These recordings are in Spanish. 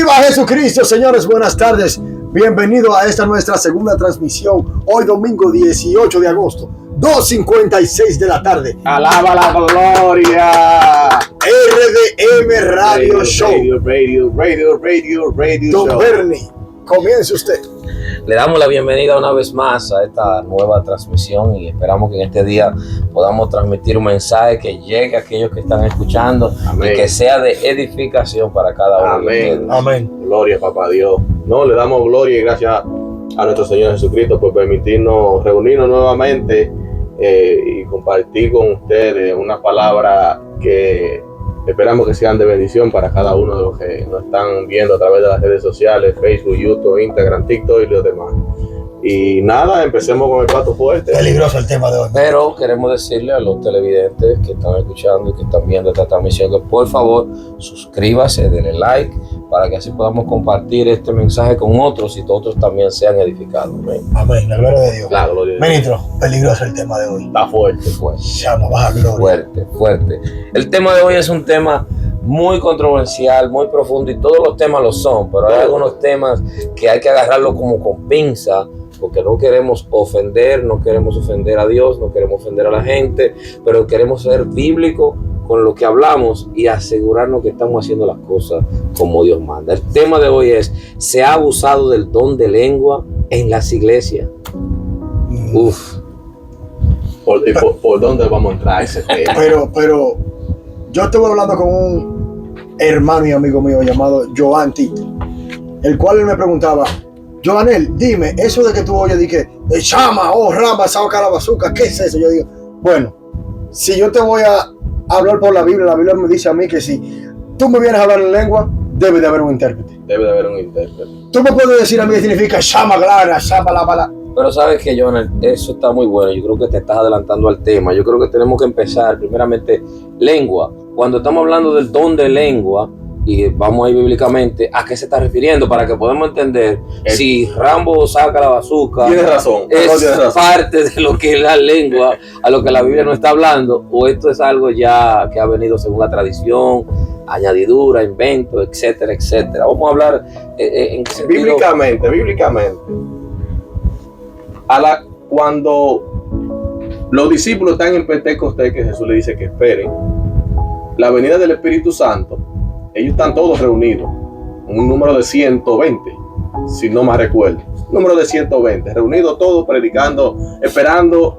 ¡Viva Jesucristo, señores! Buenas tardes. Bienvenido a esta nuestra segunda transmisión. Hoy domingo 18 de agosto, 2:56 de la tarde. ¡Alaba la gloria! RDM Radio Show. Radio Don Show. Bernie, comience usted. Le damos la bienvenida una vez más a esta nueva transmisión y esperamos que en este día podamos transmitir un mensaje que llegue a aquellos que están escuchando. Amén. Y que sea de edificación para cada uno de Amén. ustedes. Amén. Gloria, papá Dios. No, le damos gloria y gracias a nuestro Señor Jesucristo por permitirnos reunirnos nuevamente y compartir con ustedes una palabra que esperamos que sean de bendición para cada uno de los que nos están viendo a través de las redes sociales, Facebook, YouTube, Instagram, TikTok y los demás. Y nada, empecemos con el plato fuerte. Peligroso el tema de hoy. Pero queremos decirle a los televidentes que están escuchando y que están viendo esta transmisión que por favor suscríbase, denle like para que así podamos compartir este mensaje con otros y todos también sean edificados. Amén. Amén, la gloria de Dios. La gloria de Dios. Ministro, peligroso el tema de hoy. Está fuerte. Llama, baja gloria. Fuerte, fuerte. El tema de hoy es un tema muy controversial, muy profundo y todos los temas lo son, pero hay algunos temas que hay que agarrarlo como con pinza porque no queremos ofender, no queremos ofender a Dios, no queremos ofender a la gente, pero queremos ser bíblicos con lo que hablamos y asegurarnos que estamos haciendo las cosas como Dios manda. El tema de hoy es: ¿se ha abusado del don de lengua en las iglesias? Uf. ¿Por dónde vamos a entrar a ese tema? Pero yo estuve hablando con un hermano y amigo mío llamado Joan Tito, el cual él me preguntaba: Joanel, dime, eso de que tú oyes de que chama, rama, saca la bazuca, ¿qué es eso? Yo digo, bueno, si yo te voy a hablar por la Biblia me dice a mí que si tú me vienes a hablar en lengua, debe de haber un intérprete. Debe de haber un intérprete. Tú me puedes decir a mí qué significa chama, clara, chama, la bala. Pero sabes que, Jonathan, eso está muy bueno. Yo creo que te estás adelantando al tema. Yo creo que tenemos que empezar primeramente lengua. Cuando estamos hablando del don de lengua, y vamos ahí bíblicamente, ¿a qué se está refiriendo? Para que podamos entender si Rambo saca la bazuca. Tienes razón. Es parte de lo que es la lengua, a lo que la Biblia no está hablando, o esto es algo ya que ha venido según la tradición, añadidura, invento, etcétera, etcétera. Vamos a hablar en qué sentido. Bíblicamente. Cuando los discípulos están en Pentecostés, que Jesús le dice que esperen la venida del Espíritu Santo, ellos están todos reunidos, un número de 120, si no me recuerdo, número de 120, reunidos todos predicando, esperando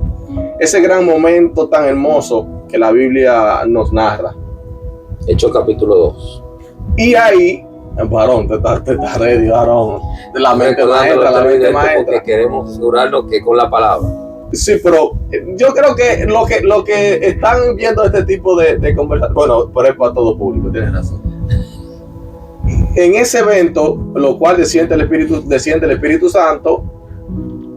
ese gran momento tan hermoso que la Biblia nos narra. Hechos capítulo 2. Y ahí, varón, te está ready, varón, la mente maestra. Porque queremos asegurarnos que con la palabra. Sí, pero yo creo que lo que están viendo este tipo de conversación, bueno, pero es para todo público, tienes razón. En ese evento, lo cual desciende el Espíritu Santo,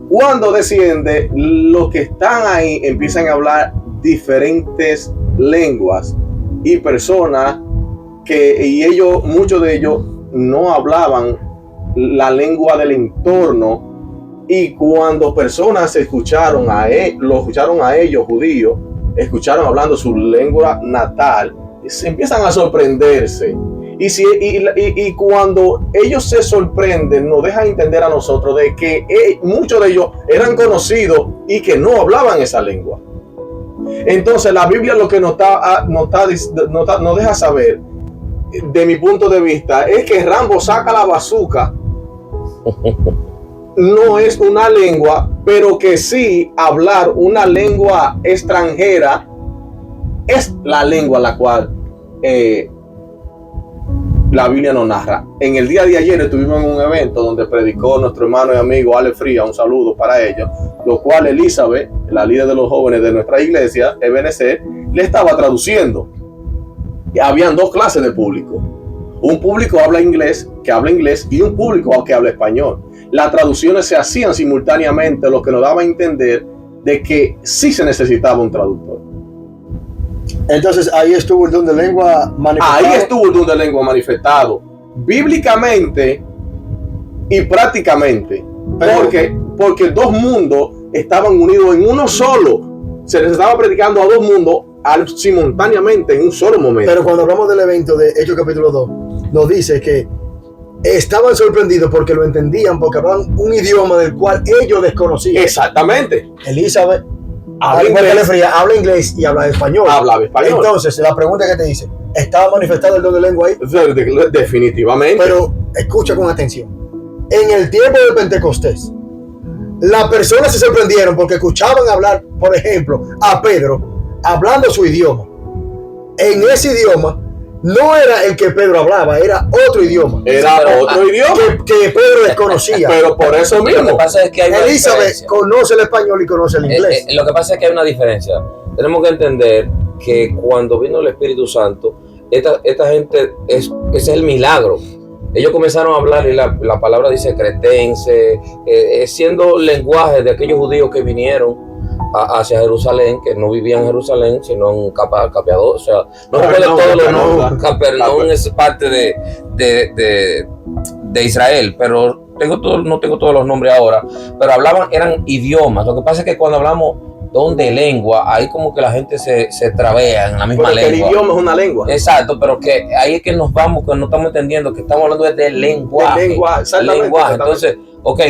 cuando desciende, los que están ahí empiezan a hablar diferentes lenguas y personas muchos de ellos no hablaban la lengua del entorno, y cuando personas los escucharon a ellos, judíos, escucharon hablando su lengua natal, se empiezan a sorprenderse. Y cuando ellos se sorprenden, nos dejan entender a nosotros de que muchos de ellos eran conocidos y que no hablaban esa lengua. Entonces la Biblia lo que nos deja saber, de mi punto de vista, es que Rambo saca la bazuca no es una lengua, pero que sí hablar una lengua extranjera es la lengua la cual la Biblia nos narra. En el día de ayer estuvimos en un evento donde predicó nuestro hermano y amigo Ale Fría, un saludo para ellos, lo cual Elizabeth, la líder de los jóvenes de nuestra iglesia, Ebenezer, le estaba traduciendo. Y habían dos clases de público. Un público que habla inglés y un público que habla español. Las traducciones se hacían simultáneamente, lo que nos daba a entender de que sí se necesitaba un traductor. Entonces ahí estuvo el don de lengua manifestado. Ahí estuvo el don de lengua manifestado, bíblicamente y prácticamente, porque dos mundos estaban unidos en uno solo. Se les estaba predicando a dos mundos simultáneamente en un solo momento. Pero cuando hablamos del evento de Hechos capítulo 2, nos dice que estaban sorprendidos porque lo entendían, porque hablaban un idioma del cual ellos desconocían. Exactamente. Elizabeth Habla inglés. habla inglés y habla español. Hablaba español. Entonces, la pregunta que te dice, ¿estaba manifestado el don de lengua ahí? Definitivamente. Pero escucha con atención. En el tiempo del Pentecostés, las personas se sorprendieron porque escuchaban hablar, por ejemplo, a Pedro hablando su idioma. En ese idioma no era el que Pedro hablaba, era otro idioma. Era otro idioma. Que Pedro desconocía. Pero por eso Lo mismo. que pasa es que hay una Elizabeth diferencia. conoce el español y conoce el inglés. Lo que pasa es que hay una diferencia. Tenemos que entender que cuando vino el Espíritu Santo, esta gente, ese es el milagro. Ellos comenzaron a hablar y la palabra dice cretense, siendo lenguaje de aquellos judíos que vinieron hacia Jerusalén, que no vivían en Jerusalén, sino en Capeador. O sea, no recuerdo todos los nombres. Capernaum es parte de Israel, pero no tengo todos los nombres ahora, pero eran idiomas. Lo que pasa es que cuando hablamos de lengua, ahí como que la gente se trabea en la misma Porque lengua. el idioma es una lengua. Exacto, pero que ahí es que nos vamos, que no estamos entendiendo que estamos hablando de lenguaje. Exactamente. Entonces,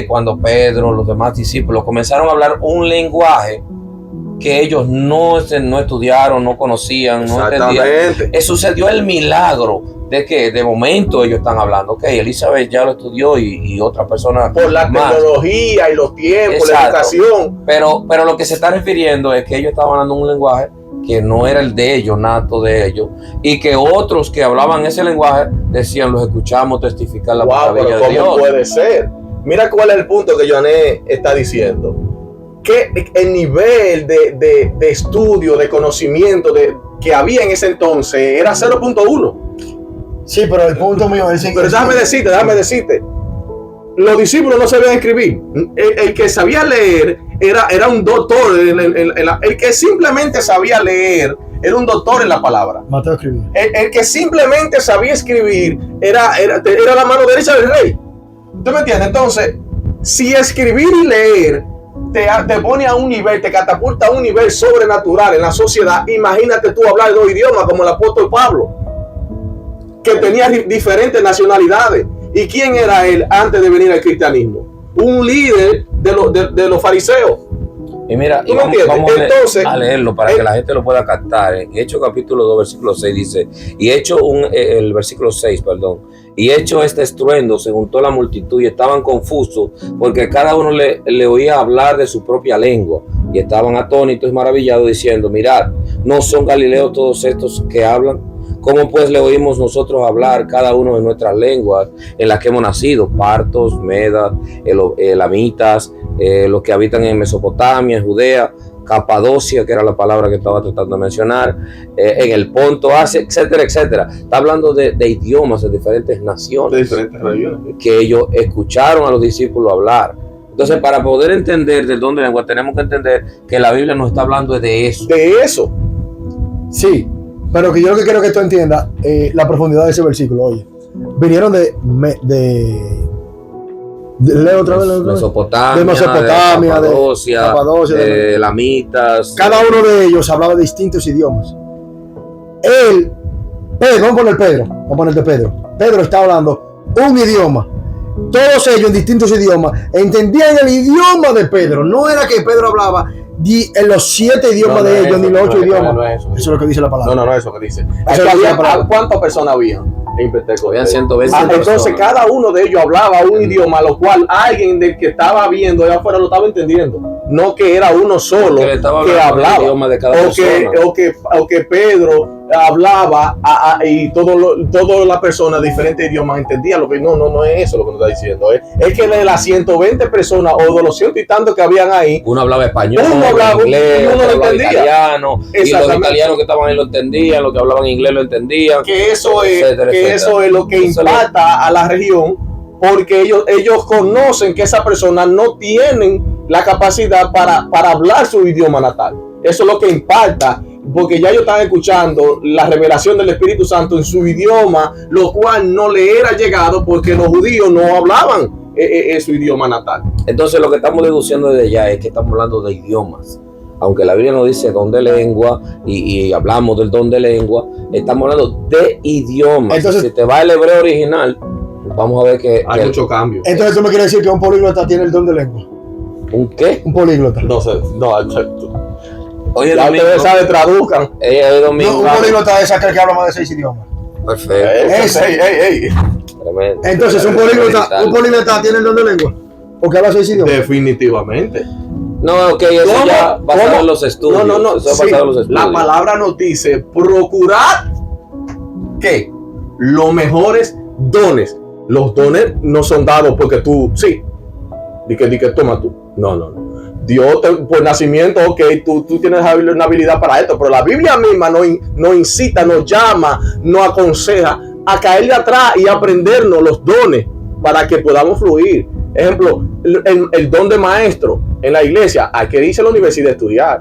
cuando Pedro, los demás discípulos comenzaron a hablar un lenguaje que ellos no estudiaron, no conocían, no entendían. Sucedió el milagro de que de momento ellos están hablando. Elizabeth ya lo estudió y otra persona por la más. Tecnología y los tiempos, la educación. Pero lo que se está refiriendo es que ellos estaban hablando un lenguaje que no era el de ellos, nato de ellos, y que otros que hablaban ese lenguaje decían, los escuchamos testificar la maravilla de Dios. ¿Cómo puede ser? Mira cuál es el punto que Joané está diciendo. Que el nivel de estudio, de conocimiento que había en ese entonces era 0.1. Sí, pero el punto mío es... Pero déjame decirte. Los discípulos no sabían escribir. El que sabía leer era un doctor. El que simplemente sabía leer era un doctor en la palabra. Mateo escribir. El que simplemente sabía escribir era la mano derecha del rey. ¿Tú me entiendes? Entonces, si escribir y leer te pone a un nivel, te catapulta a un nivel sobrenatural en la sociedad, imagínate tú hablar dos idiomas como el apóstol Pablo, que tenía diferentes nacionalidades. ¿Y quién era él antes de venir al cristianismo? Un líder de los fariseos. Y mira, ¿tú me entiendes? Entonces, a leerlo para que la gente lo pueda captar. En Hechos capítulo 2, versículo 6 dice, el versículo 6, y hecho este estruendo, se juntó la multitud y estaban confusos, porque cada uno le oía hablar de su propia lengua, y estaban atónitos y maravillados, diciendo, mirad, ¿no son galileos todos estos que hablan? ¿Cómo pues le oímos nosotros hablar cada uno de nuestras lenguas en las que hemos nacido? Partos, medas, elamitas, los que habitan en Mesopotamia, en Judea, Capadocia, que era la palabra que estaba tratando de mencionar, en el Ponto, Asia, etcétera, etcétera. Está hablando de idiomas de diferentes naciones, de diferentes regiones, que ellos escucharon a los discípulos hablar. Entonces, para poder entender del don de lengua, tenemos que entender que la Biblia nos está hablando de eso. De eso. Sí, pero que yo lo que quiero que tú entiendas la profundidad de ese versículo. Oye, vinieron leo otra vez. Mesopotamia, de Capadocia, de Elamitas. Cada uno de ellos hablaba distintos idiomas. Vamos a poner Pedro. Vamos a ponerte Pedro. Pedro está hablando un idioma. Todos ellos en distintos idiomas entendían el idioma de Pedro. No era que Pedro hablaba en los 7 idiomas de ellos, ni los 8 idiomas. Eso es lo que dice la palabra. No es eso que dice. Eso ¿Cuántas personas había en Pentecostés? Habían 120 entonces personas. cada uno de ellos hablaba un idioma, lo cual alguien del que estaba viendo allá afuera lo estaba entendiendo. No que era uno solo que hablaba. El idioma de cada persona. O que Pedro hablaba y todas las personas de diferentes idiomas entendían lo que no es eso lo que nos está diciendo. Es que de las 120 personas o de los 100 y tantos que habían ahí, uno hablaba español, uno hablaba inglés, y uno lo hablaba entendía. italiano, y los italianos que estaban ahí lo entendían, los que hablaban inglés lo entendían. Que eso es, etcétera, etcétera. Eso es lo que impacta a la región, porque ellos conocen que esas personas no tienen la capacidad para hablar su idioma natal. Eso es lo que impacta, porque ya ellos están escuchando la revelación del Espíritu Santo en su idioma, lo cual no le era llegado porque los judíos no hablaban su idioma natal. Entonces lo que estamos deduciendo desde ya es que estamos hablando de idiomas. Aunque la Biblia nos dice don de lengua y hablamos del don de lengua, estamos hablando de idiomas. Entonces, si te va el hebreo original, vamos a ver que Hay mucho cambio. Entonces tú me quieres decir que un políglota tiene el don de lengua. ¿un qué? Un políglota. No sé, no, Oye, ya Domingo, ustedes saben, traduzcan. Oye, Domingo, No, un políglota es aquel que habla más de 6 idiomas. perfecto, Ese. tremendo. Entonces un políglota tiene el don de lengua. Porque habla 6 idiomas. Definitivamente. No, ok, eso ¿Cómo? ya basado ¿Cómo? en los estudios. No. Eso es Sí, basado en los estudios. la palabra nos dice procurar ¿qué? Los mejores dones. Los dones no son dados porque tú, sí, di que toma tú. No. Dios por nacimiento, ok, tú tienes una habilidad para esto, pero la Biblia misma nos incita, nos llama, nos aconseja a caerle atrás y aprendernos los dones para que podamos fluir. Ejemplo, el don de maestro en la iglesia, hay que irse a la universidad a estudiar.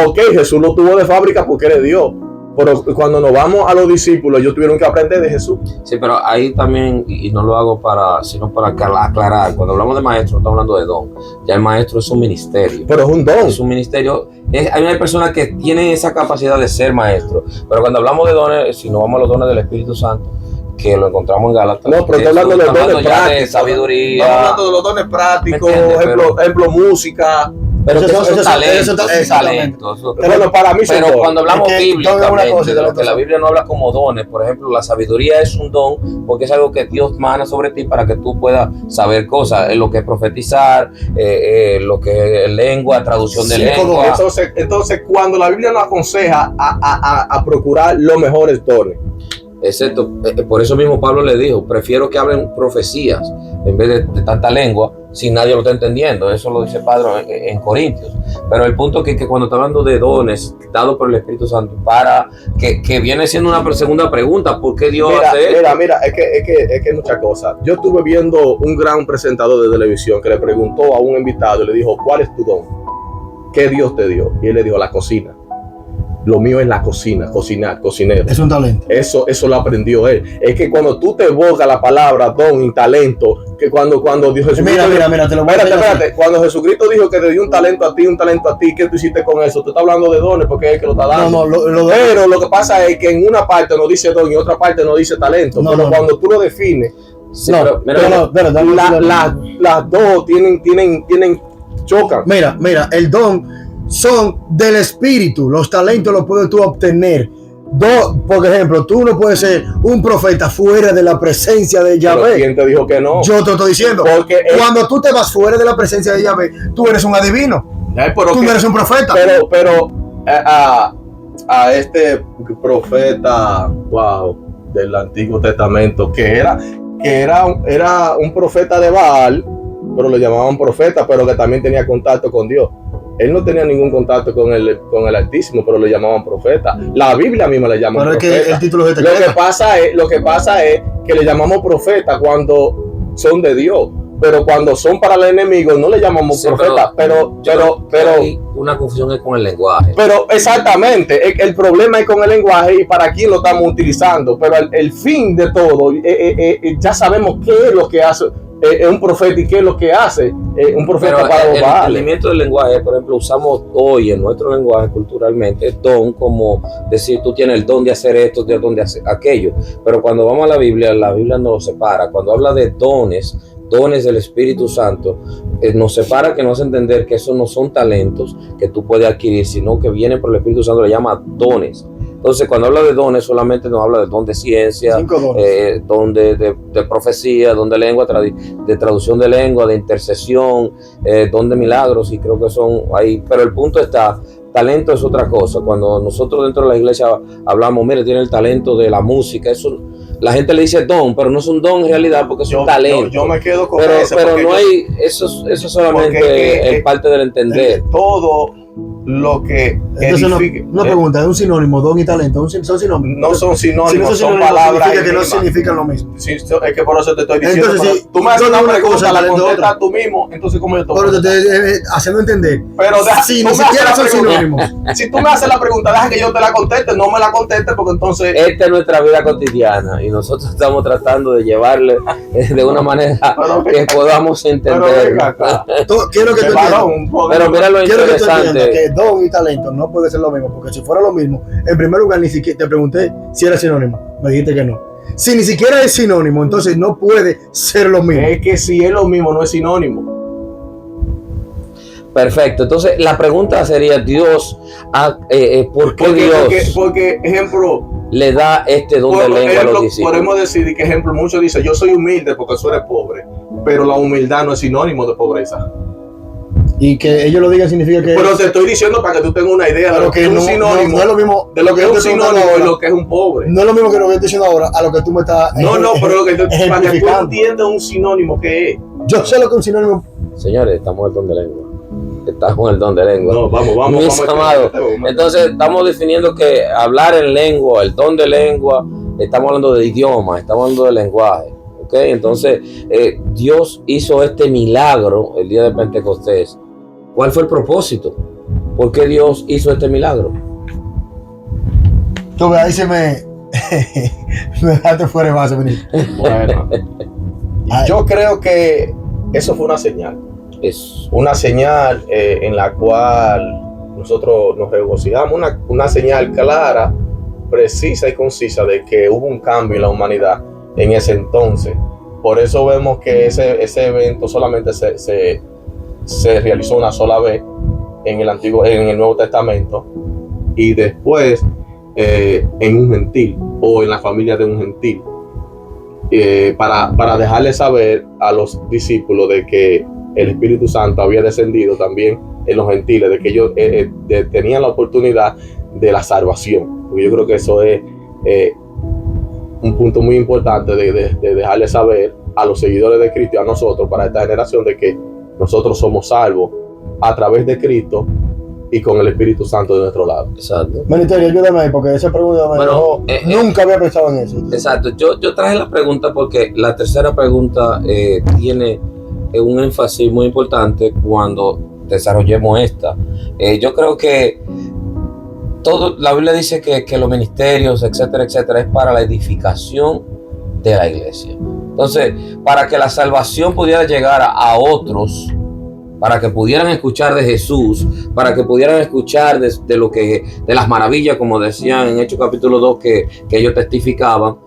Ok, Jesús lo tuvo de fábrica porque era Dios, pero cuando nos vamos a los discípulos, ellos tuvieron que aprender de Jesús. Sí, pero ahí también, y no lo hago sino para aclarar, cuando hablamos de maestro, no estamos hablando de don. Ya el maestro es un ministerio. Pero es un don. Es un ministerio. Hay una persona que tiene esa capacidad de ser maestro. Pero cuando hablamos de dones, si no vamos a los dones del Espíritu Santo, que lo encontramos en Gálatas. No, pero estoy hablando de los dones ya prácticos. de sabiduría. Estamos hablando de los dones prácticos, ¿Me entiendes? ejemplo, música. Pero que esos son eso- talentos. eso- Son exactamente. talentos. Bueno, para mí son Pero dones. cuando hablamos Es que don es una bíblicamente, cosa y de otra lo que la cosa. Biblia no habla como dones, por ejemplo, la sabiduría es un don porque es algo que Dios mana sobre ti para que tú puedas saber cosas, lo que es profetizar, lo que es lengua, traducción de 5 lengua. dones. Entonces, cuando la Biblia nos aconseja a procurar los mejores dones, Excepto, por eso mismo Pablo le dijo, prefiero que hablen profecías en vez de tanta lengua, si nadie lo está entendiendo. Eso lo dice Pablo en Corintios. Pero el punto es que cuando está hablando de dones dados por el Espíritu Santo, para que viene siendo una segunda pregunta, ¿por qué Dios hace esto? mira, es que hay muchas cosas. Yo estuve viendo un gran presentador de televisión que le preguntó a un invitado y le dijo, ¿cuál es tu don? ¿Qué Dios te dio? Y él le dijo, la cocina. Lo mío es la cocina, cocinar, cocinero. Es un talento. Eso lo aprendió él. Es que cuando tú te evocas la palabra don y talento, que cuando Dios Jesús. Mira, te lo voy a decir. Espérate. Cuando Jesucristo dijo que te dio un talento a ti, ¿qué tú hiciste con eso? Tú estás hablando de dones porque es el que lo está dando. No, Pero lo que pasa es que en una parte no dice don y en otra parte no dice talento. No, pero no, cuando tú lo defines, Sí, no, pero, mira, pero dame- las dos chocan. Mira, el don son del espíritu. Los talentos los puedes tú obtener. Por ejemplo, tú no puedes ser un profeta fuera de la presencia de Pero Yahvé. ¿quién te dijo que no? Yo te lo estoy diciendo. Porque Cuando tú te vas fuera de la presencia de Yahvé, tú eres un adivino. pero Tú que- no eres un profeta. Pero a este profeta, wow, del Antiguo Testamento, que era un profeta de Baal, pero lo llamaban profeta, pero que también tenía contacto con Dios. Él no tenía ningún contacto con el Altísimo, pero lo llamaban profeta. La Biblia misma le llama Pero es profeta. que el título es de Lo que pasa es que le llamamos profeta cuando son de Dios, pero cuando son para el enemigo no le llamamos sí, profeta. Pero hay una confusión es con el lenguaje. pero exactamente, el problema es con el lenguaje y para quién lo estamos utilizando, pero el fin de todo, ya sabemos qué es lo que hace un profeta y qué es lo que hace un profeta Pero para los el Baales. entendimiento del lenguaje, por ejemplo, usamos hoy en nuestro lenguaje culturalmente don como decir tú tienes el don de hacer esto, tienes el don de hacer aquello. Pero cuando vamos a la Biblia no lo separa. Cuando habla de dones del Espíritu Santo, nos separa, que nos hace entender que esos no son talentos que tú puedes adquirir, sino que vienen por el Espíritu Santo, le llama dones. Entonces, cuando habla de dones, solamente nos habla de don de ciencia, 5 dones. don de profecía, don de lengua, de traducción de lengua, de intercesión, don de milagros, y creo que son ahí. Pero el punto está, talento es otra cosa. Cuando nosotros dentro de la iglesia hablamos, mire, tiene el talento de la música, eso la gente le dice don, pero no es un don en realidad porque es un talento. Yo me quedo con pero eso. pero porque no hay, eso solamente porque es parte del entender. todo lo que Entonces, edifique, una pregunta, ¿es un sinónimo, don y talento? ¿Son sinónimos? no son Si no sinónimos, son son sinónimos, palabras significa que no mismas. significan lo mismo. Sí, es que por eso te estoy diciendo. Entonces, pero si tú me haces yo una digo una pregunta, cosa, la talento contestas otra. tú mismo, entonces ¿cómo yo te voy a Pero te contestar? estoy haciendo entender. Pero Si tú ni me haces siquiera la son pregunta. sinónimos. Si tú me haces la pregunta, deja que yo te la conteste, no me la conteste porque entonces Esta es nuestra vida cotidiana y nosotros estamos tratando de llevarle de una manera Pero- que podamos pero entender. venga acá. Quiero que tú El varón, entiendas. un poco. Pero mira lo Quiero que tú entiendas interesante. que don y talento no puede ser lo mismo, porque si fuera lo mismo, en primer lugar ni siquiera te pregunté si era sinónimo, me dijiste que no. Si ni siquiera es sinónimo, entonces no puede ser lo mismo. Es que si es lo mismo, no es sinónimo. Perfecto. Entonces, la pregunta sería, Dios, ¿por qué Dios Porque, ejemplo, le da este don de lengua a los discípulos? Podemos decir que, ejemplo, muchos dicen, yo soy humilde porque tú eres pobre, pero la humildad no es sinónimo de pobreza. Y que ellos lo digan significa que... Pero te estoy diciendo para que tú tengas una idea de Pero lo que es un sinónimo, no es lo mismo de lo que es un yo te estoy sinónimo preguntando y ahora. lo que es un pobre. No es lo mismo que lo que estoy diciendo ahora a lo que tú me estás No, pero lo que para que tú ejemplificando. entiendas un sinónimo que es. Yo sé lo que un sinónimo... Señores, estamos en el don de lengua. Estamos con el don de lengua. No, vamos. Mis amados, entonces estamos definiendo que hablar en lengua, el don de lengua, estamos hablando de idioma, estamos hablando de lenguaje. ¿Ok? Entonces, Dios hizo este milagro el día de Pentecostés. ¿Cuál fue el propósito? ¿Por qué Dios hizo este milagro? Tú ves, ahí se me dejaste fuera de base, venir. Bueno, yo creo que eso fue una señal. Es Una señal en la cual nosotros nos regocijamos, una señal clara, precisa y concisa de que hubo un cambio en la humanidad en ese entonces. Por eso vemos que ese evento solamente se realizó una sola vez en el Nuevo Testamento, y después en un gentil o en la familia de un gentil, para dejarle saber a los discípulos de que el Espíritu Santo había descendido también en los gentiles, de que ellos tenían la oportunidad de la salvación. Porque yo creo que eso es un punto muy importante de dejarle saber a los seguidores de Cristo y a nosotros, para esta generación, de que nosotros somos salvos a través de Cristo y con el Espíritu Santo de nuestro lado. exacto. Ministerio, ayúdame ahí, porque esa pregunta Bueno, nunca había pensado en eso. Exacto. Yo traje la pregunta porque la tercera pregunta tiene un énfasis muy importante cuando desarrollemos esta. Yo creo que la Biblia dice que los ministerios, etcétera, etcétera, es para la edificación de la iglesia. Entonces, para que la salvación pudiera llegar a otros, para que pudieran escuchar de Jesús, para que pudieran escuchar de las maravillas, como decían en Hechos capítulo 2, que ellos testificaban,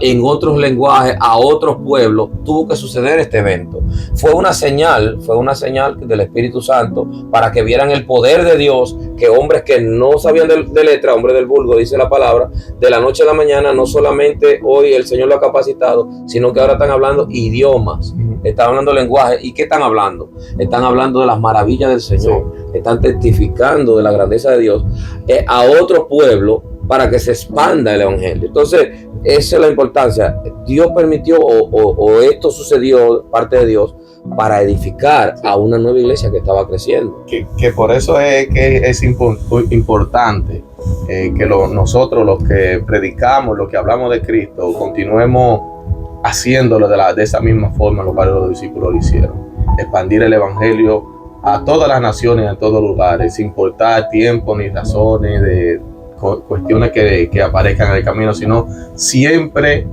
en otros lenguajes, a otros pueblos, tuvo que suceder este evento. Fue una señal del Espíritu Santo para que vieran el poder de Dios, que hombres que no sabían de letra, hombres del vulgo, dice la palabra, de la noche a la mañana, no solamente hoy el Señor lo ha capacitado, sino que ahora están hablando idiomas, están hablando lenguaje. ¿Y qué están hablando? Están hablando de las maravillas del Señor, están testificando de la grandeza de Dios a otros pueblos, para que se expanda el evangelio. Entonces, esa es la importancia. Dios permitió o esto sucedió, parte de Dios, para edificar a una nueva iglesia que estaba creciendo. Que por eso es que es importante que nosotros, los que predicamos, los que hablamos de Cristo, continuemos haciéndolo de esa misma forma los cuales los discípulos lo hicieron. Expandir el evangelio a todas las naciones, a todos lugares, sin importar tiempo ni razones de cuestiones que aparezcan en el camino, sino siempre,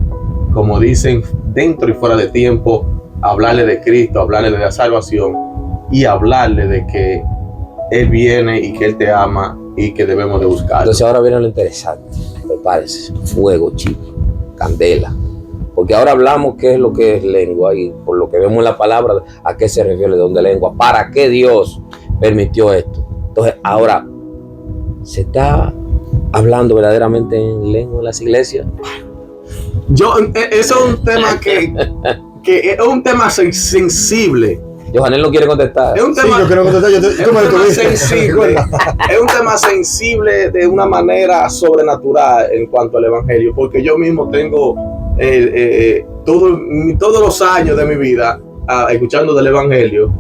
como dicen, dentro y fuera de tiempo, hablarle de Cristo, hablarle de la salvación y hablarle de que Él viene y que Él te ama y que debemos de buscarlo. Entonces ahora viene lo interesante. Prepárese, fuego, chico, candela. Porque ahora hablamos qué es lo que es lengua, y por lo que vemos en la palabra, a qué se refiere el don de lengua, para qué Dios permitió esto. Entonces ahora, ¿se está hablando verdaderamente en lengua en las iglesias? Eso es un tema que es un tema sensible. Johanel no quiere contestar. Es un tema, yo quiero contestar. sensible. Es un tema sensible de una manera sobrenatural en cuanto al evangelio, porque yo mismo tengo todos los años de mi vida escuchando del evangelio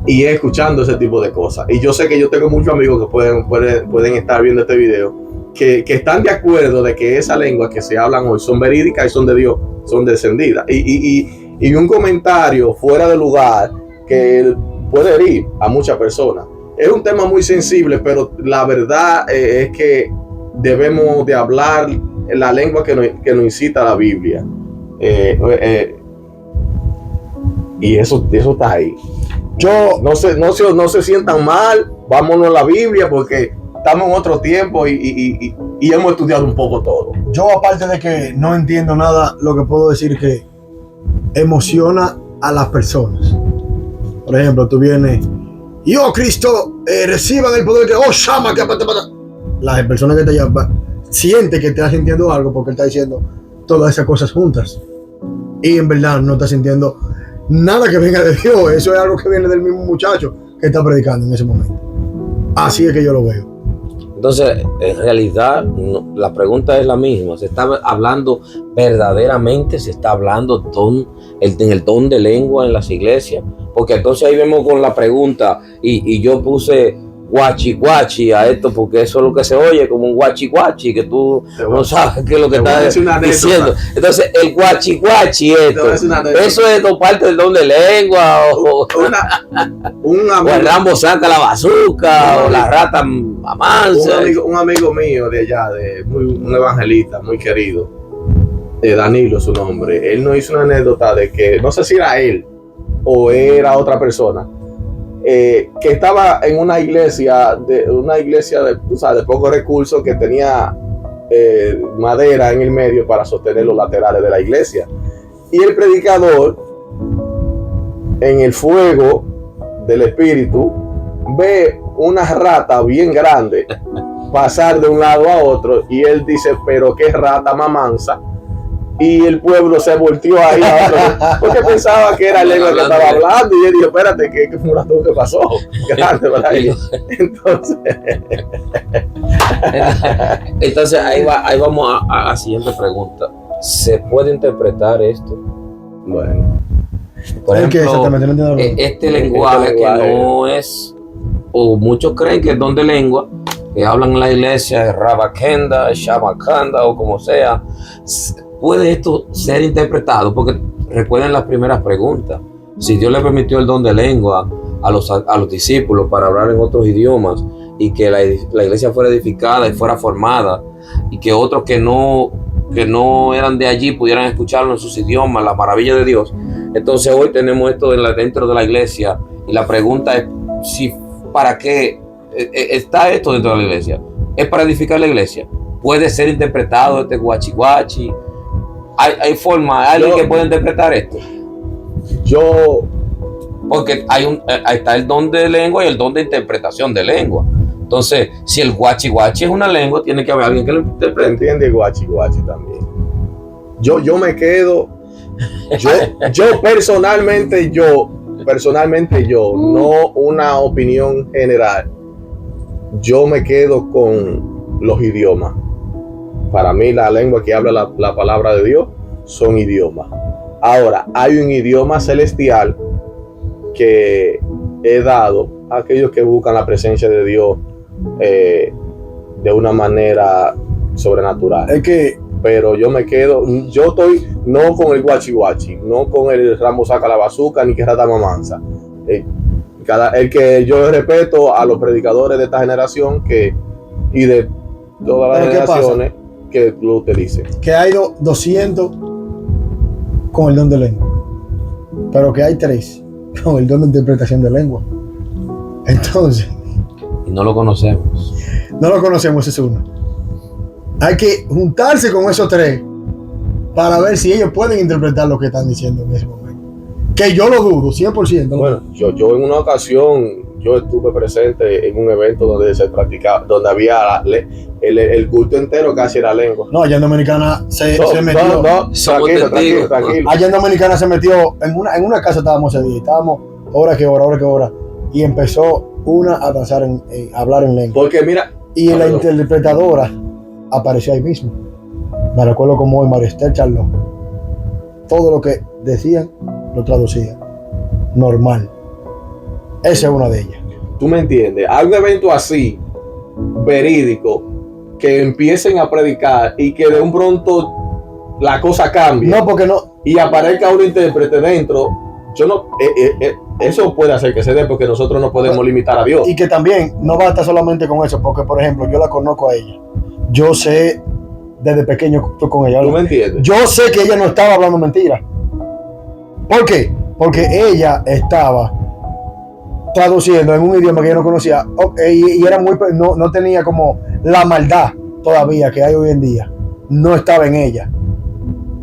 y escuchando ese tipo de cosas. Y yo sé que yo tengo muchos amigos que pueden estar viendo este video, que están de acuerdo de que esas lenguas que se hablan hoy son verídicas y son de Dios, son descendidas. Y un comentario fuera de lugar que puede herir a muchas personas. Es un tema muy sensible, pero la verdad es que debemos de hablar la lengua que nos incita la Biblia. Y eso está ahí. No se sientan mal, vámonos a la Biblia, porque estamos en otro tiempo y y hemos estudiado un poco todo. Yo, aparte de que no entiendo nada, lo que puedo decir que emociona a las personas. Por ejemplo, tú vienes y Cristo, reciban el poder que Shama, que las personas que te llaman siente que te está sintiendo algo porque él está diciendo todas esas cosas juntas y en verdad no está sintiendo nada que venga de Dios. Eso es algo que viene del mismo muchacho que está predicando en ese momento. Así es que yo lo veo. Entonces, en realidad, la pregunta es la misma. ¿Se está hablando verdaderamente? ¿Se está hablando en el don de lengua en las iglesias? Porque entonces ahí vemos con la pregunta, y yo puse guachi guachi a esto, porque eso es lo que se oye como un guachi guachi, que tú no sabes qué es lo que está diciendo. Entonces, el guachi guachi, eso es parte del don de lengua, o el Rambo saca la bazooka, o la rata amansa. Un amigo mío de allá, un evangelista muy querido, Danilo su nombre, él nos hizo una anécdota de que, no sé si era él o era otra persona, que estaba en una iglesia de pocos recursos, que tenía madera en el medio para sostener los laterales de la iglesia, y el predicador, en el fuego del espíritu, ve una rata bien grande pasar de un lado a otro, y él dice, pero qué rata mamanza. Y el pueblo se volteó ahí a otro, porque pensaba que era lengua que estaba hablando, y él dijo, espérate, ¿qué pasó? Grande, ¿verdad? Entonces ahí vamos a la siguiente pregunta. ¿Se puede interpretar esto? Bueno, por ejemplo, este lenguaje que no es, o muchos creen que es don de lengua, que hablan en la iglesia, Rabakenda, Shamakanda o como sea, ¿puede esto ser interpretado? Porque recuerden las primeras preguntas. Si Dios le permitió el don de lengua a los discípulos para hablar en otros idiomas, y que la iglesia fuera edificada y fuera formada, y que otros que no eran de allí pudieran escucharlo en sus idiomas, la maravilla de Dios. Entonces hoy tenemos esto dentro de la iglesia, y la pregunta es, ¿para qué está esto dentro de la iglesia? ¿Es para edificar la iglesia? ¿Puede ser interpretado este guachi guachi? ¿Hay forma, hay alguien que pueda interpretar esto? Porque ahí está el don de lengua y el don de interpretación de lengua. Entonces, si el guachi guachi es una lengua, tiene que haber alguien que lo interprete. Entiende el guachi guachi también. Yo me quedo, personalmente, no una opinión general. Yo me quedo con los idiomas. Para mí, la lengua que habla la palabra de Dios son idiomas. Ahora, hay un idioma celestial que he dado a aquellos que buscan la presencia de Dios de una manera sobrenatural. Pero yo estoy no con el guachi guachi, no con el Rambo saca la bazooka, ni que rata mamanza. El que yo respeto a los predicadores de esta generación y de todas las generaciones que lo utilicen. Que hay 200 con el don de lengua, pero que hay 3 con el don de interpretación de lengua. Entonces, y no lo conocemos. Es uno. Hay que juntarse con esos 3 para ver si ellos pueden interpretar lo que están diciendo en ese momento. Que yo lo dudo, 100%. Bueno, yo en una ocasión, yo estuve presente en un evento donde se practicaba, donde había el culto entero casi era lengua. No, allá en Dominicana se metió. Tranquilo. Allá en Dominicana se metió, en una casa estábamos ese día, estábamos hora que hora, y empezó una a danzar, a hablar en lengua. Porque mira, y la interpretadora apareció ahí mismo. Me recuerdo como hoy María Esther charló. Todo lo que decían lo traducía. Normal. Esa es una de ellas. ¿Tú me entiendes? Hay un evento así, verídico, que empiecen a predicar y que de un pronto la cosa cambie. No, porque no. Y aparezca un intérprete dentro. Eso puede hacer que se dé, porque nosotros no podemos limitar a Dios. Y que también no basta solamente con eso, porque por ejemplo, yo la conozco a ella. Yo sé desde pequeño con ella. ¿Tú me entiendes? Yo sé que ella no estaba hablando mentira. ¿Por qué? Porque ella estaba traduciendo en un idioma que yo no conocía, y era no tenía como la maldad todavía que hay hoy en día no estaba en ella,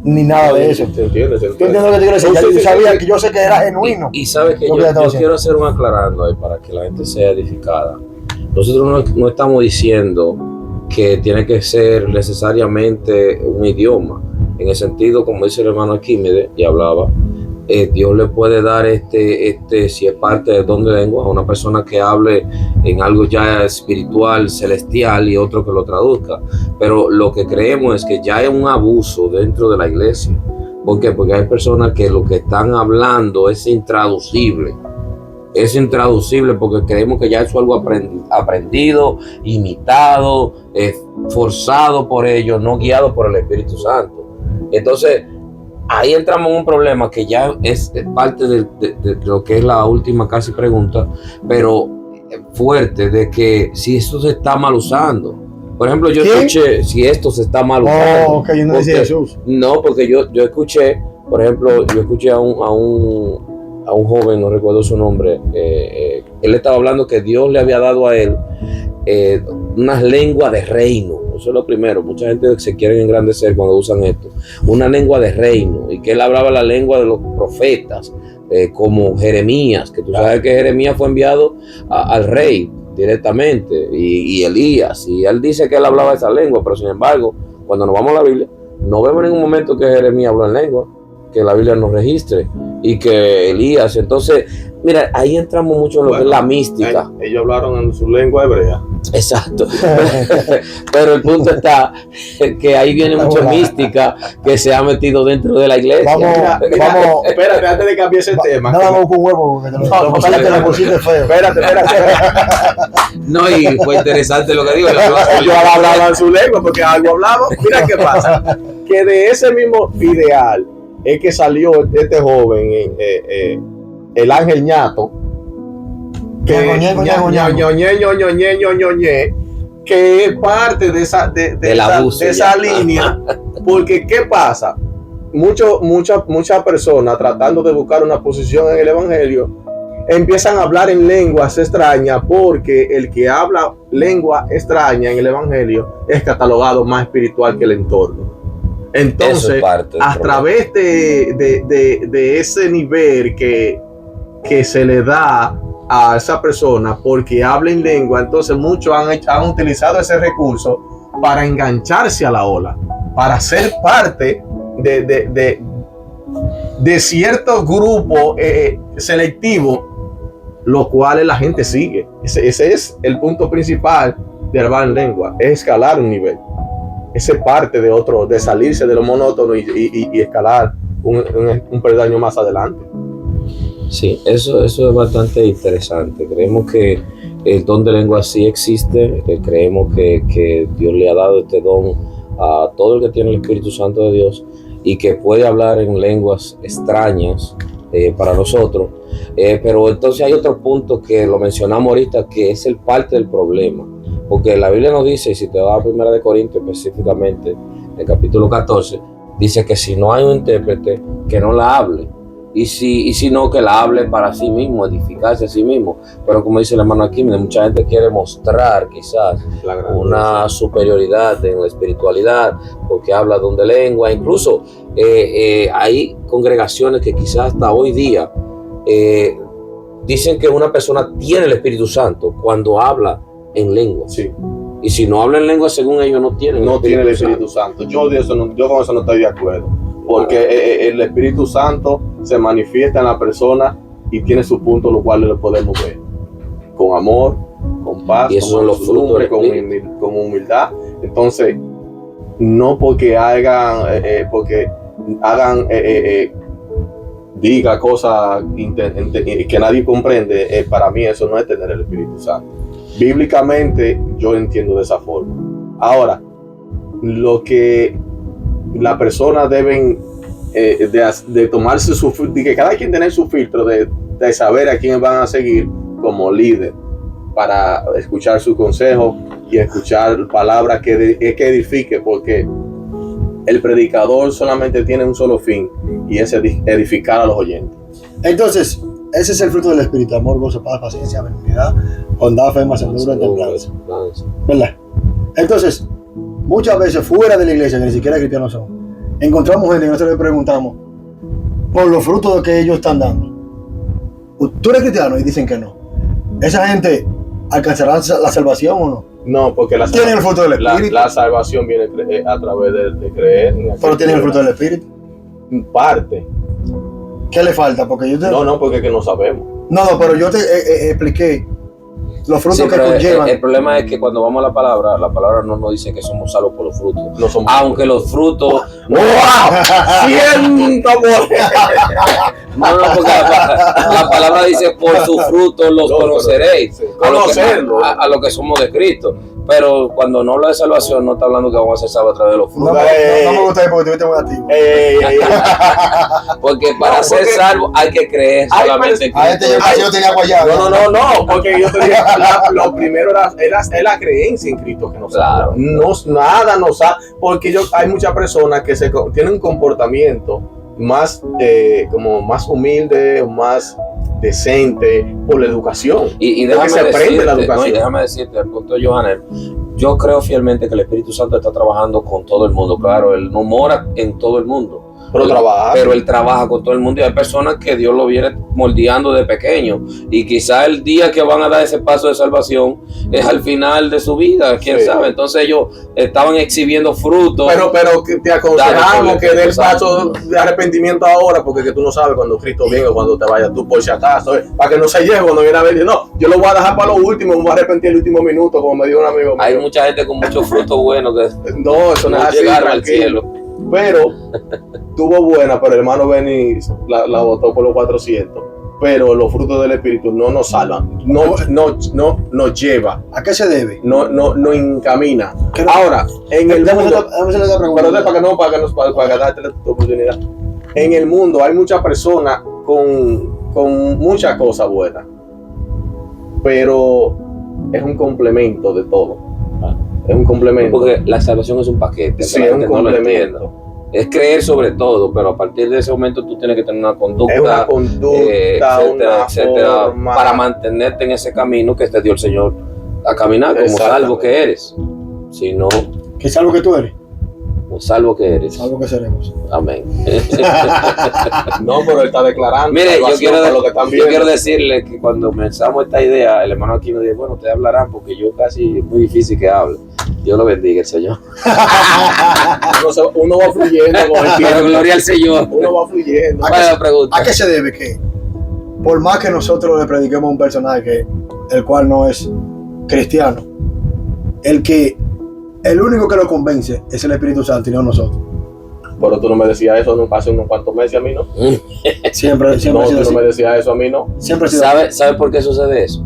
ni nada de eso. ¿Te entiendes? ¿Tú entiendes lo que te quiero decir? No, Ya sí, yo sí, sabía sí. que yo sé que era genuino. Y sabes que Lo yo, que ya estaba yo haciendo. quiero hacer un aclarando ahí para que la gente sea edificada. Nosotros no estamos diciendo que tiene que ser necesariamente un idioma. En el sentido, como dice el hermano Arquímedes, y hablaba, Dios le puede dar si es parte de don de lengua, a una persona que hable en algo ya espiritual, celestial, y otro que lo traduzca. Pero lo que creemos es que ya hay un abuso dentro de la iglesia. ¿Por qué? Porque hay personas que lo que están hablando es intraducible. Es intraducible porque creemos que ya eso es algo aprendido, imitado, forzado por ellos, no guiado por el Espíritu Santo. Entonces, ahí entramos en un problema que ya es parte de lo que es la última casi pregunta, pero fuerte, de que si esto se está mal usando. Por ejemplo, yo escuché si esto se está mal usando. Oh, que yo no decía Jesús. No, porque yo escuché, por ejemplo, yo escuché a un joven, no recuerdo su nombre, él estaba hablando que Dios le había dado a él unas lenguas de reino. Eso es lo primero. Mucha gente se quiere engrandecer cuando usan esto. Una lengua de reino. Y que él hablaba la lengua de los profetas, como Jeremías, que tú sabes que Jeremías fue enviado al rey directamente, y Elías. Y él dice que él hablaba esa lengua, pero sin embargo, cuando nos vamos a la Biblia, no vemos en ningún momento que Jeremías habló en lengua, que la Biblia nos registre, y que Elías. Entonces, mira, ahí entramos mucho en lo que es la mística. Ellos hablaron en su lengua hebrea. Exacto. Pero el punto está que ahí viene mucha mística que se ha metido dentro de la iglesia. Vamos. Espérate, antes de cambiar ese tema. No, vamos con huevo, porque te lo pusiste feo. Espérate. No, y fue interesante lo que digo. Ellos hablaban su lengua porque algo hablaban. Mira qué pasa. Que de ese mismo ideal es que salió este joven, el ángel ñato, que es parte de esa línea. Porque ¿qué pasa? Muchas personas tratando de buscar una posición en el evangelio empiezan a hablar en lenguas extrañas, porque el que habla lengua extraña en el evangelio es catalogado más espiritual que el entorno. Entonces, a través de ese nivel que se le da a esa persona porque habla en lengua, entonces muchos han utilizado ese recurso para engancharse a la ola, para ser parte de cierto grupo selectivo, lo cual la gente sigue. Ese es el punto principal de hablar en lengua, es escalar un nivel. Ese parte de otro, de salirse de lo monótono y escalar un peldaño más adelante. Sí, eso es bastante interesante. Creemos que el don de lengua sí existe. Creemos que Dios le ha dado este don a todo el que tiene el Espíritu Santo de Dios y que puede hablar en lenguas extrañas para nosotros. Pero entonces hay otro punto que lo mencionamos ahorita, que es el parte del problema. Porque la Biblia nos dice, y si te vas a 1 de Corintios específicamente, en el capítulo 14, dice que si no hay un intérprete, que no la hable. Y si no, que la hable para sí mismo, edificarse a sí mismo. Pero como dice el hermano aquí, mucha gente quiere mostrar quizás una superioridad en la espiritualidad, porque habla don de lengua. Incluso hay congregaciones que quizás hasta hoy día dicen que una persona tiene el Espíritu Santo cuando habla en lengua. Sí. Y si no habla en lengua, según ellos, no tienen el Espíritu Santo. Yo con eso no estoy de acuerdo. Porque el Espíritu Santo se manifiesta en la persona y tiene su punto, lo cual le podemos ver. Con amor, con paz, con mansedumbre, con humildad. Entonces, no porque diga cosas que nadie comprende, para mí eso no es tener el Espíritu Santo. Bíblicamente yo entiendo de esa forma. Ahora, lo que la persona deben de tomarse de que cada quien tener su filtro de saber a quién van a seguir como líder, para escuchar su consejo y escuchar palabras que edifique, porque el predicador solamente tiene un solo fin, y es edificar a los oyentes. Entonces, ese es el fruto del Espíritu: amor, gozo, paz, paciencia, benignidad, bondad, fe, mansedumbre, templanza. ¿Verdad? Entonces, muchas veces fuera de la iglesia, que ni siquiera cristianos son, encontramos gente y nosotros le preguntamos por los frutos que ellos están dando. ¿Tú eres cristiano? Y dicen que no. ¿Esa gente alcanzará la salvación o no? No, porque tienen el fruto del Espíritu. La salvación viene a través de creer. Pero tienen el fruto del Espíritu. Parte. ¿Qué le falta? Porque yo te... No, porque es que no sabemos. No, pero yo te expliqué los frutos que conllevan. El problema es que cuando vamos a la palabra no nos dice que somos salvos por los frutos. No somos aunque los frutos... ¡Wow! ¡Siento No, porque la palabra dice, por sus frutos los conoceréis. Sí. A lo que somos de Cristo. Pero cuando no habla de salvación, no está hablando que vamos a ser salvos a través de los frutos. No me gusta porque te muy activo. Porque para ser salvo hay que creer solamente en Cristo. Yo tenía guayado. No, porque yo tenía lo primero es la creencia en Cristo que nos salva. Nada nos salva, porque hay muchas personas que tienen un comportamiento más como más humilde, más decente por la educación. Y déjame decirte, al punto de Johanel, yo creo fielmente que el Espíritu Santo está trabajando con todo el mundo. Claro, él no mora en todo el mundo, pero él trabaja con todo el mundo, y hay personas que Dios lo viene moldeando de pequeño, y quizá el día que van a dar ese paso de salvación es al final de su vida, quién sabe. Entonces ellos estaban exhibiendo frutos, pero que te aconsejamos que dé el paso de arrepentimiento ahora, porque que tú no sabes cuando Cristo venga o cuando te vayas tú, por si acaso, para que no se lleve cuando viene a ver. No, yo lo voy a dejar para lo último, me voy a arrepentir el último minuto, como me dijo un amigo mío. Hay mucha gente con muchos frutos buenos que no, eso no es así, llegaron al cielo. Pero tuvo buena, pero el hermano Benny la botó por los 400. Pero los frutos del Espíritu no nos salvan, no nos lleva. ¿A qué se debe? No encamina. Ahora, en el mundo, para darte tu oportunidad. En el mundo hay muchas personas con muchas cosas buenas, pero es un complemento de todo. Es un complemento. Porque la salvación es un paquete. Sí, es un complemento. Es creer sobre todo, pero a partir de ese momento tú tienes que tener una conducta, etcétera, para mantenerte en ese camino que te dio el Señor a caminar como salvo que eres. Si no, ¿qué salvo que tú eres? O salvo que eres. Salvo que seremos. Amén. No, pero él está declarando. Mire, yo quiero decirle que cuando comenzamos esta idea, el hermano aquí nos dijo, bueno, ustedes hablarán porque yo casi es muy difícil que hable. Dios lo bendiga, el Señor. Uno va fluyendo con el tiempo. Gloria al Señor. Uno va fluyendo. ¿A qué se debe que, por más que nosotros le prediquemos a un personaje el cual no es cristiano, el único que lo convence es el Espíritu Santo y no nosotros? Pero tú no me decías eso hace unos cuantos meses a mí, ¿no? Siempre no, tú no me decías eso a mí, ¿no? Siempre ha sido ¿Sabe por qué sucede eso?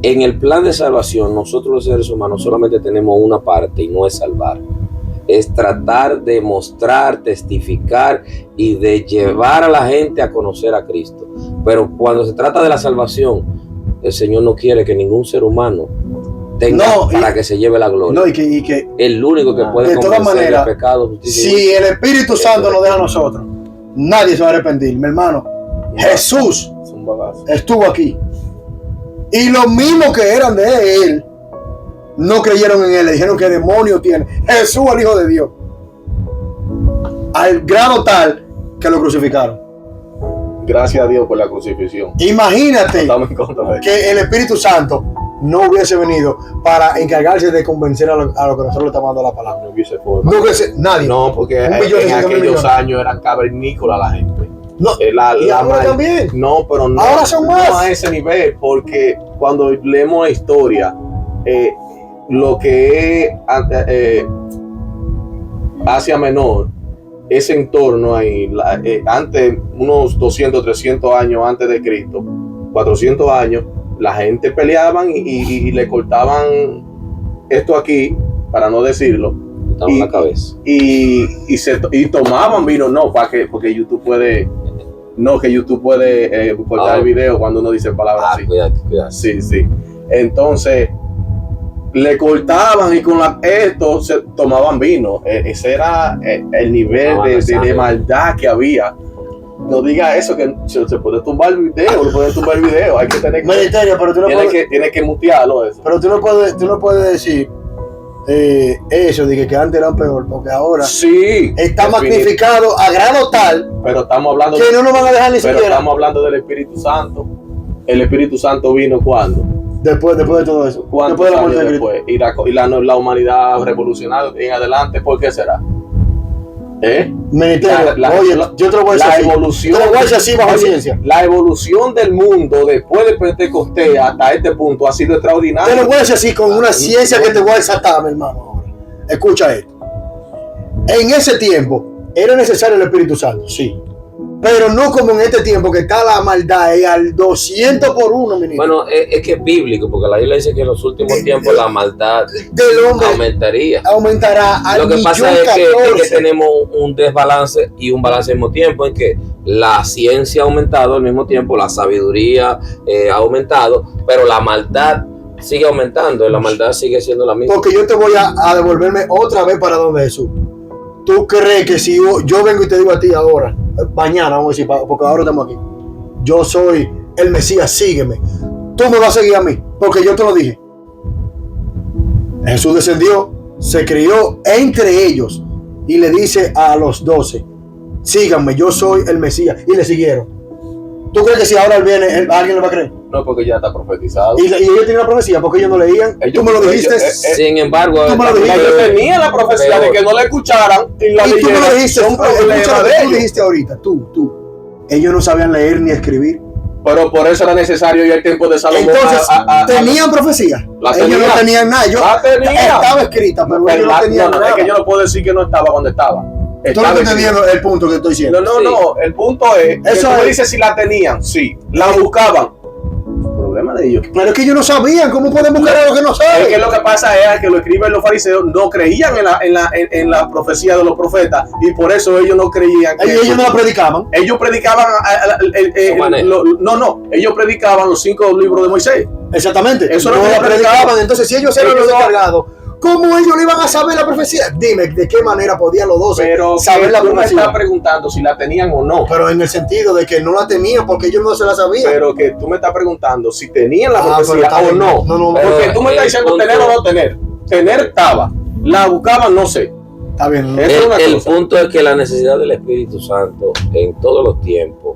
En el plan de salvación, nosotros los seres humanos solamente tenemos una parte y no es salvar. Es tratar de mostrar, testificar y de llevar a la gente a conocer a Cristo. Pero cuando se trata de la salvación, el Señor no quiere que ningún ser humano tenga para que se lleve la gloria. No, y que el único que puede convencer el pecado, justicia, si el Espíritu Santo nos deja a nosotros, nadie se va a arrepentir. Mi hermano, Jesús estuvo aquí. Y los mismos que eran de él no creyeron en él, le dijeron que demonio tiene. Jesús, el Hijo de Dios. Al grado tal que lo crucificaron. Gracias a Dios por la crucifixión. Imagínate que el Espíritu Santo no hubiese venido para encargarse de convencer a lo que nosotros le estamos dando la palabra. No hubiese forma. No hubiese nadie. No, porque en aquellos años eran cavernícolas la gente. No, y ahora también. No, pero no. Ahora son más. No a ese nivel, porque cuando leemos la historia, lo que es Asia Menor, ese entorno ahí, antes, unos 200, 300 años antes de Cristo, 400 años, la gente peleaban y le cortaban esto aquí, para no decirlo, y la cabeza. Y tomaban vino, porque YouTube puede, cortar el video cuando uno dice palabras así. Cuidado. Sí. Entonces, le cortaban y con esto se tomaban vino. Ese era el nivel de maldad que había. No diga eso, que se puede tumbar el video, hay que tener Ministerio, pero tú no tienes que mutearlo eso. Pero tú no puedes decir eso de que antes era peor, porque ahora Sí, está magnificado a grado tal pero estamos hablando que no nos van a dejar ni pero siquiera estamos hablando del Espíritu Santo. El Espíritu Santo vino ¿cuándo? después de todo eso. ¿Cuántos Después de la años muerte de Cristo. después? La humanidad revolucionada en adelante, ¿por qué será? Ministerio, oye, yo te lo voy a decir la así. evolución, Te lo voy a decir así bajo oye, ciencia. la evolución del mundo después de Pentecostés hasta este punto ha sido extraordinaria. Te lo voy a decir así con una ciencia que te voy a desatar, mi hermano. Ahora. Escucha esto. En ese tiempo era necesario el Espíritu Santo, sí. Pero no como en este tiempo que está la maldad al 200 por 1, ministro. Bueno, es que es bíblico, porque la Biblia dice que en los últimos tiempos la maldad Del hombre aumentaría. aumentará al Lo que pasa es que 1.014. tenemos un desbalance y un balance al mismo tiempo, en que la ciencia ha aumentado al mismo tiempo, la sabiduría ha aumentado, pero la maldad sigue aumentando y la maldad sigue siendo la misma. Porque yo te voy a devolverme otra vez para donde Jesús. ¿Tú crees que si yo vengo y te digo a ti ahora, mañana, vamos a decir, porque ahora estamos aquí, yo soy el Mesías, sígueme, tú me vas a seguir a mí, porque yo te lo dije? Jesús descendió, se crió entre ellos y le dice a los 12, síganme, yo soy el Mesías, y le siguieron. ¿Tú crees que si ahora él viene, alguien le va a creer? No, porque ya está profetizado. Y ellos tenían la profecía, porque ellos no leían. Tú me lo dijiste. Sin embargo, tú me lo dijiste. Ellos tenían la profecía de que no la escucharan y la Y tú me lo leyeran. dijiste, Son problemas escucha lo de que tú ellos. dijiste ahorita, tú. Ellos no sabían leer ni escribir. Pero por eso era necesario ya el tiempo de Salomón. Entonces, ¿tenían profecía? La Ellos tenían. no tenían nada. La tenían. Estaba escrita, pero ellos no tenían no, nada. es que yo no puedo decir que no estaba cuando estaba. Tú no Estaba estás escrita. entendiendo el punto que estoy diciendo. No, el punto es que Eso tú me es. dices si la tenían, sí, la buscaban. Problema de ellos. Pero es que ellos no sabían. ¿Cómo pueden buscar algo que no Es que saben? lo que pasa es que lo escriben los fariseos, no creían en la profecía de los profetas y por eso ellos no creían que Ellos no la predicaban. ellos predicaban Su manera. ellos predicaban los 5 libros de Moisés. Exactamente. Eso no no la predicaban. predicaban. Entonces, si ellos eran Ellos los no- encargados, ¿cómo ellos le iban a saber la profecía? Dime, ¿de qué manera podían los 12 Pero saber la tú me profecía? estás preguntando si la tenían o no. Pero en el sentido de que no la tenían porque ellos no se la sabían. Pero que tú me estás preguntando si tenían la Ah, pero profecía está o bien. no. No, pero Porque tú me estás el diciendo punto- tener o no tener. Tener estaba. La buscaban, no sé. Está bien. ¿no? Eso es una El cosa. punto es que la necesidad del Espíritu Santo en todos los tiempos,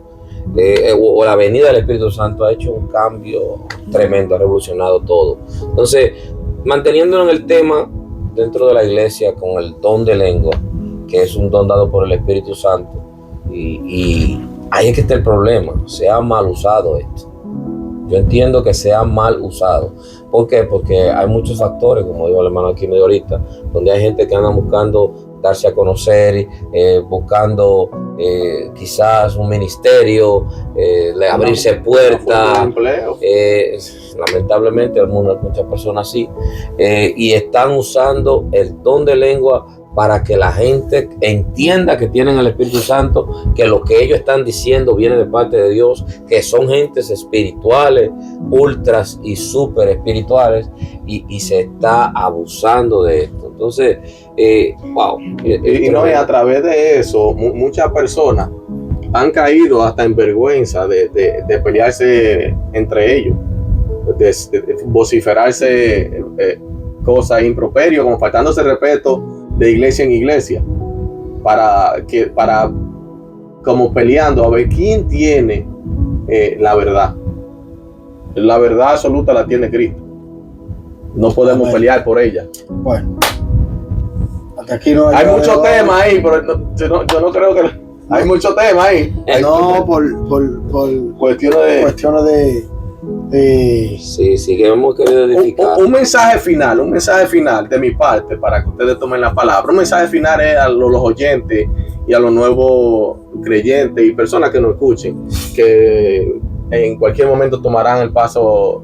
o la venida del Espíritu Santo ha hecho un cambio tremendo, ha revolucionado todo. Entonces, manteniéndonos en el tema dentro de la iglesia con el don de lengua, que es un don dado por el Espíritu Santo, y ahí es que está el problema, se ha mal usado esto. Yo entiendo que se ha mal usado. ¿Por qué? Porque hay muchos factores, como dijo el hermano aquí medio ahorita, donde hay gente que anda buscando darse a conocer, buscando quizás un ministerio, abrirse puertas. Empleo. Lamentablemente el mundo hay muchas personas así, y están usando el don de lengua para que la gente entienda que tienen el Espíritu Santo, que lo que ellos están diciendo viene de parte de Dios, que son gentes espirituales, ultras y súper espirituales, y se está abusando de esto. Entonces, wow. Y no, y a través de eso, muchas personas han caído hasta en vergüenza de pelearse entre ellos, de vociferarse cosas improperios, como faltándose respeto de iglesia en iglesia, para como peleando a ver quién tiene la verdad. La verdad absoluta la tiene Cristo. No podemos Amén. pelear por ella. Bueno. Hasta aquí no Hay muchos temas ahí, pero yo no creo que hay muchos temas ahí. Hay No, por cuestiones cuestiones de Sí, que hemos querido edificar. un mensaje final de mi parte para que ustedes tomen la palabra. Un mensaje final es a los oyentes y a los nuevos creyentes y personas que nos escuchen, que en cualquier momento tomarán el paso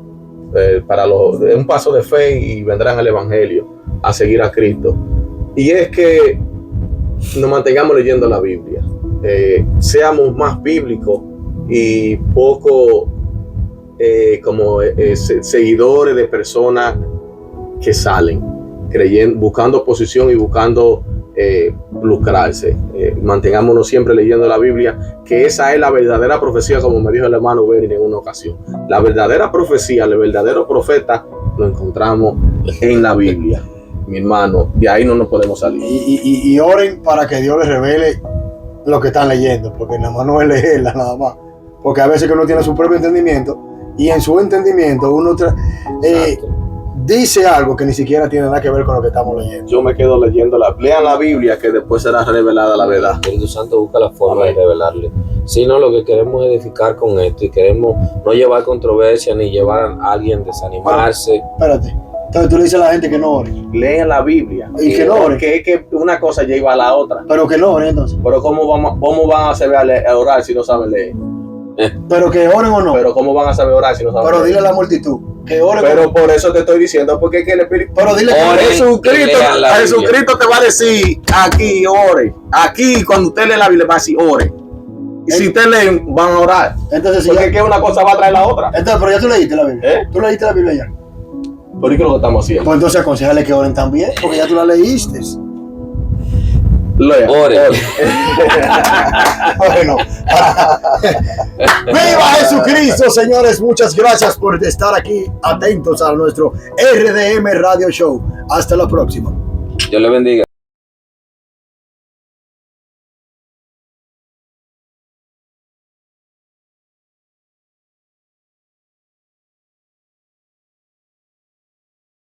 un paso de fe y vendrán al Evangelio a seguir a Cristo. Y es que nos mantengamos leyendo la Biblia, seamos más bíblicos y poco seguidores de personas que salen creyendo, buscando posición y buscando lucrarse. Mantengámonos siempre leyendo la Biblia, que esa es la verdadera profecía, como me dijo el hermano Berin en una ocasión. La verdadera profecía, el verdadero profeta lo encontramos en la Biblia. mi hermano, de ahí no nos podemos salir. Y oren para que Dios les revele lo que están leyendo, porque nada más no es leerla, nada más. Porque a veces que uno tiene su propio entendimiento, y en su entendimiento uno dice algo que ni siquiera tiene nada que ver con lo que estamos leyendo. Yo me quedo leyendo lean la Biblia, que después será revelada la verdad. El Espíritu Santo busca la forma de revelarle. Si no, lo que queremos es edificar con esto y queremos no llevar controversia ni llevar a alguien a desanimarse. Espérate. Entonces tú le dices a la gente que no ore. Lean la Biblia. Y que no ore. Porque es que una cosa lleva a la otra. Pero que no oren entonces. Pero ¿cómo van a saber a orar si no saben leer? Pero que oren o no. Pero ¿cómo van a saber orar si no saben Pero leer? dile a la multitud que oren. Pero por eso te estoy diciendo, porque es que el Espíritu... Pero dile Oren. que Jesucristo te va a decir, aquí ore. Aquí cuando usted lee la Biblia va a decir, ore. Y si usted lee, van a orar. Entonces, Porque es que una cosa va a traer la otra. Entonces, pero ya tú leíste la Biblia. Tú leíste la Biblia ya. ¿Por qué es lo que estamos haciendo? Pues entonces aconsejale que oren también, porque ya tú la leíste. Lea. Ore. Bueno. ¡Viva Jesucristo, señores! Muchas gracias por estar aquí atentos a nuestro RDM Radio Show. Hasta la próxima. Dios le bendiga.